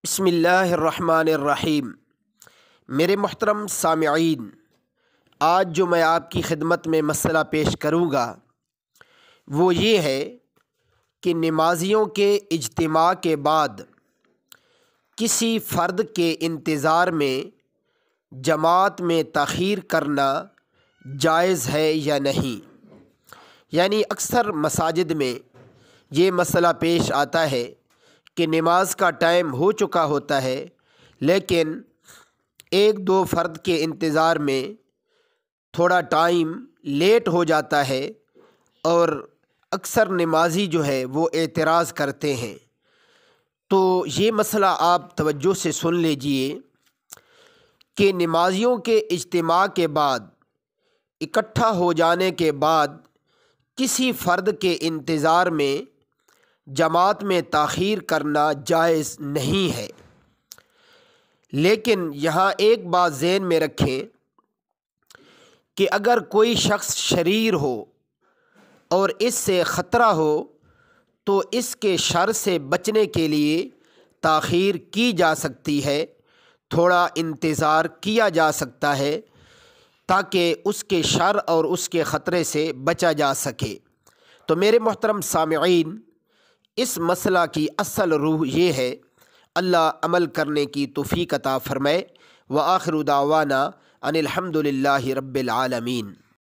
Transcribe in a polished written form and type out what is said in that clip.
بسم اللہ الرحمن الرحیم۔ میرے محترم سامعین، آج جو میں آپ کی خدمت میں مسئلہ پیش کروں گا وہ یہ ہے کہ نمازیوں کے اجتماع کے بعد کسی فرد کے انتظار میں جماعت میں تاخیر کرنا جائز ہے یا نہیں۔ یعنی اکثر مساجد میں یہ مسئلہ پیش آتا ہے کہ نماز کا ٹائم ہو چکا ہوتا ہے لیکن ایک دو فرد کے انتظار میں تھوڑا ٹائم لیٹ ہو جاتا ہے اور اکثر نمازی جو ہے وہ اعتراض کرتے ہیں۔ تو یہ مسئلہ آپ توجہ سے سن لیجئے کہ نمازیوں کے اجتماع کے بعد اکٹھا ہو جانے کے بعد کسی فرد کے انتظار میں جماعت میں تاخیر کرنا جائز نہیں ہے، لیکن یہاں ایک بات ذہن میں رکھیں کہ اگر کوئی شخص شریر ہو اور اس سے خطرہ ہو تو اس کے شر سے بچنے کے لیے تاخیر کی جا سکتی ہے، تھوڑا انتظار کیا جا سکتا ہے تاکہ اس کے شر اور اس کے خطرے سے بچا جا سکے۔ تو میرے محترم سامعین، اس مسئلہ کی اصل روح یہ ہے، اللہ عمل کرنے کی توفیق عطا فرمائے۔ وآخر دعوانا ان الحمد للہ رب العالمین۔